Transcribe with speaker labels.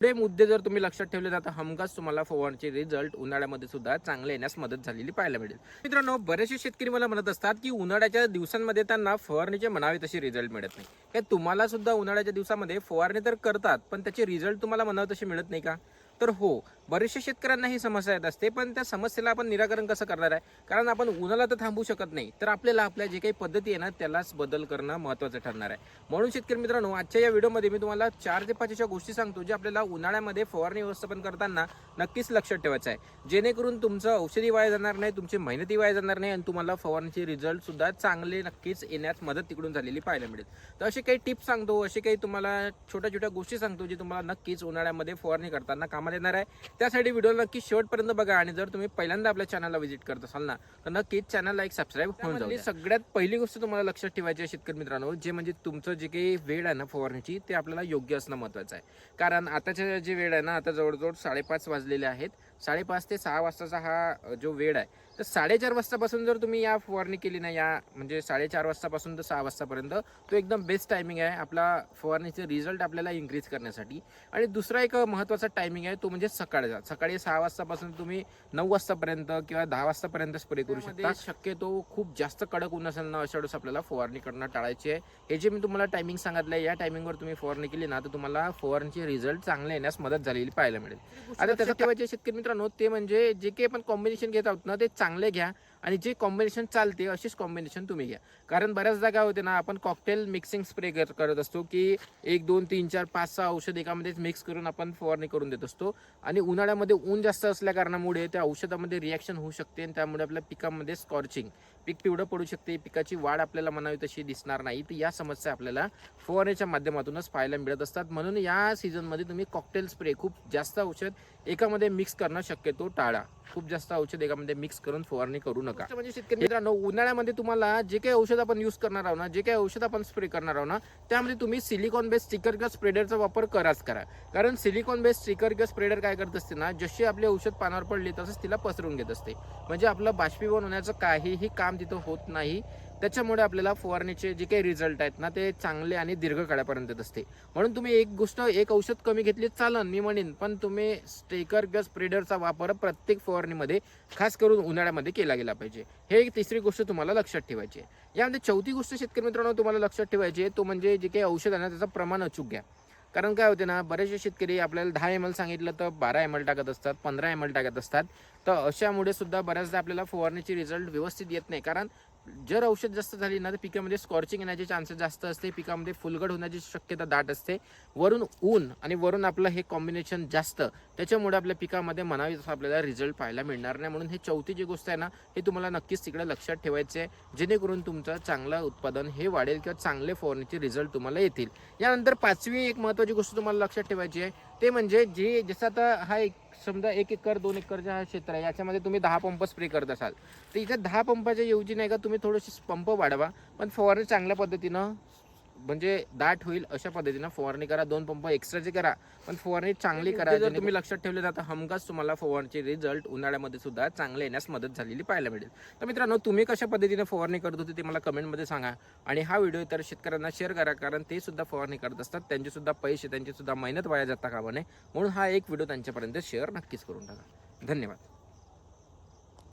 Speaker 1: हे मुद्दे जर तुम्ही लक्षात ठेवले तर हमखास तुम्हाला फवारणीचे रिझल्ट उन्हाळ्यामध्ये सुद्धा चांगले येण्यास मदत झालेली पाहायला मिळेल. मित्रांनो, बरेचसे शेतकरी मला म्हणत असतात की उन्हाळ्याच्या दिवसांमध्ये त्यांना फवारणीचे म्हणावे तशी रिझल्ट मिळत नाही. काय तुम्हाला सुद्धा उन्हाळ्याच्या दिवसामध्ये फवारणी तर करतात, पण त्याचे रिझल्ट तुम्हाला म्हणावे तसे मिळत नाही का? तर हो, बरेचशा शेतकऱ्यांना ही समस्या येत असते, पण त्या समस्येला आपण निराकरण कसं करणार आहे? कारण आपण उन्हाला तर थांबू शकत नाही, तर आपल्याला आपल्या जे काही पद्धती आहे ना त्यालाच बदल करणं महत्त्वाचं ठरणार आहे. म्हणून शेतकरी मित्रांनो, आजच्या या व्हिडिओमध्ये मी तुम्हाला 4 ते 5 अशा गोष्टी सांगतो जे आपल्याला उन्हाळ्यामध्ये फवारणी व्यवस्थापन करताना नक्कीच लक्षात ठेवायचं आहे, जेणेकरून तुमचं औषधी वाया जाणार नाही, तुमची मेहनती वाया जाणार नाही आणि तुम्हाला फवारणीचे रिझल्ट सुद्धा चांगले नक्कीच येण्यास मदत तिकडून झालेली पाहायला मिळेल. तर असे काही टिप्स सांगतो, असे काही तुम्हाला छोट्या छोट्या गोष्टी सांगतो जे तुम्हाला नक्कीच उन्हाळ्यामध्ये फवारणी करताना कामात येणार आहे. त्यासाठी व्हिडिओ नक्की शेवटपर्यंत बघा आणि जर तुम्ही पहिल्यांदा आपल्या चॅनलला व्हिजिट करत असाल ना, तर नक्कीच चॅनलला एक सबस्क्राईब होऊन जाऊ. सगळ्यात पहिली गोष्ट तुम्हाला लक्षात ठेवायची आहे शेतकरी मित्रांनो, जे म्हणजे तुमचं जे काही वेळ आहे ना फवारणीची, ते आपल्याला योग्य असणं महत्त्वाचं आहे. कारण आताच्या जे वेळ आहे ना, आता जवळजवळ 5:30 वाजलेले आहेत. 5:30 ते 6 वाजताचा हा जो वेळ आहे, तर 4:30 वाजतापासून जर तुम्ही या फवारणी केली ना, या म्हणजे 4:30 वाजतापासून तर 6 वाजतापर्यंत, तो एकदम बेस्ट टायमिंग आहे आपला फवारणीचे रिझल्ट आपल्याला इन्क्रीज करण्यासाठी. आणि दुसरा एक महत्त्वाचा टायमिंग आहे तो म्हणजे सकाळचा. सकाळी 6 वाजतापासून तुम्ही 9 वाजतापर्यंत किंवा 10 वाजतापर्यंत स्प्रे करू शकता. शक्यतो खूप जास्त कडक ऊन असेल ना, अशा वेळेस आपल्याला फवारणी करणं टाळायची आहे. हे जे मी तुम्हाला टायमिंग सांगितलं आहे, या टायमिंगवर तुम्ही फवारणी केली ना, तर तुम्हाला फवारणीचे रिझल्ट चांगले येण्यास मदत झालेली पाहायला मिळेल. आता त्याचं ठेवायचे शेतकरी मित्रांनो, ते म्हणजे जे काही आपण कॉम्बिनेशन घेत आहोत ना, ते चांगले घ्या आणि जे कॉम्बिनेशन चालते अशीच कॉम्बिनेशन तुम्ही घ्या. कारण बऱ्याचदा काय होते ना, आपण कॉकटेल मिक्सिंग स्प्रे करत असतो की 1 2 3 4 5 6 औषध एकामध्येच मिक्स करून आपण फवारणी करून देत असतो. आणि उन्हाळ्यामध्ये ऊन जास्त असल्या कारणामुळे त्या औषधामध्ये रिॲक्शन होऊ शकते आणि त्यामुळे आपल्या पिकामध्ये स्कॉर्चिंग, पीक पिवळं पडू शकते, पिकाची वाढ आपल्याला म्हणावी तशी दिसणार नाही. तर या समस्या आपल्याला फवारणीच्या माध्यमातूनच पाहायला मिळत असतात. म्हणून या सीझनमध्ये तुम्ही कॉकटेल स्प्रे, खूप जास्त औषध एकामध्ये मिक्स करणं शक्यतो टाळा. खूप जास्त औषध एकामध्ये मिक्स करून फवारणी करू नका. म्हणजे शेतकरी मित्रांनो, उन्हाळ्यामध्ये तुम्हाला जे काही औषध आपण यूज करणार आहोत ना, जे काही औषध आपण स्प्रे करणार आहोत ना, त्यामध्ये तुम्ही सिलिकॉन बेस्ड स्टिकर किंवा स्प्रेडरचा वापर कराच करा. कारण सिलिकॉन बेस्ड स्टिकर किंवा स्प्रेडर काय करत असते ना, जशी आपले औषध पानावर पडली तसंच तिला पसरून घेत असते. म्हणजे आपलं बाष्पीभवन होण्याचं काहीही काम तिथं होत नाही. त्याच्यामुळे आपल्याला फवारणीचे जे काही रिझल्ट आहेत ना, ते चांगले आणि दीर्घकाळापर्यंत येत असते. म्हणून तुम्ही एक औषध कमी घेतली चालन मी म्हणेन, पण तुम्ही स्टिकर किंवा स्प्रेडरचा वापर प्रत्येक फवारणीमध्ये खास करून उन्हाळ्यामध्ये केला गेला पाहिजे. हे एक तिसरी गोष्ट तुम्हाला लक्षात ठेवायची आहे. यामध्ये चौथी गोष्ट शेतकरी मित्रांनो तुम्हाला लक्षात ठेवायची आहे, तो म्हणजे जे काही औषध आहे ना, त्याचं प्रमाण अचूक घ्या. कारण काय होते ना, बरेचसे शेतकरी आपल्याला 10 ml सांगितलं तर 12 ml टाकत असतात, 15 ml टाकत असतात. तर अशामुळे सुद्धा बऱ्याचदा आपल्याला फवारणीची रिझल्ट व्यवस्थित येत नाही. कारण जर औषध जास्त झाली ना, तर पिकामध्ये स्कॉर्चिंग येण्याचे चान्सेस जास्त असते, पिकामध्ये फुलगड होण्याची शक्यता दाट असते. वरून ऊन आणि वरून आपलं हे कॉम्बिनेशन जास्त, त्याच्यामुळे आपल्या पिकामध्ये म्हणावी तसं आपल्याला रिझल्ट पाहायला मिळणार नाही. म्हणून हे चौथी जी गोष्ट आहे ना, हे तुम्हाला नक्कीच तिकडे लक्षात ठेवायचे आहे, जेणेकरून तुमचं चांगलं उत्पादन हे वाढेल किंवा चांगले फवारणीचे रिझल्ट तुम्हाला येतील. यानंतर 5वी एक महत्त्वाची गोष्ट तुम्हाला लक्षात ठेवायची आहे, ते म्हणजे जे जसं आता हा एक समजा 1 एकर 2 एकरचा हा क्षेत्र आहे, याच्यामध्ये तुम्ही 10 पंप स्प्रे करत असाल, तर इथे 10 पंपाच्या ऐवजी नाही का तुम्ही थोडेसे पंप वाढवा, पण फवारणी चांगल्या पद्धतीनं म्हणजे दाट होईल अशा पद्धतीनं फवारणी करा. 2 पंप एक्स्ट्राचे करा, पण फवारणी चांगली करा. जर तुम्ही लक्षात ठेवले तर हमखास तुम्हाला फवारणीचे रिझल्ट उन्हाळ्यामध्ये सुद्धा चांगले येण्यास मदत झालेली पाहायला मिळेल. तर मित्रांनो, तुम्ही कशा पद्धतीने फवारणी करत होते ते मला कमेंटमध्ये सांगा आणि हा व्हिडिओ इतर शेतकऱ्यांना शेअर करा, कारण ते सुद्धा फवारणी करत असतात, त्यांचे सुद्धा पैसे, त्यांची सुद्धा मेहनत वाया जाता कामा नये. म्हणून हा एक व्हिडिओ त्यांच्यापर्यंत शेअर नक्कीच करून टाका. धन्यवाद.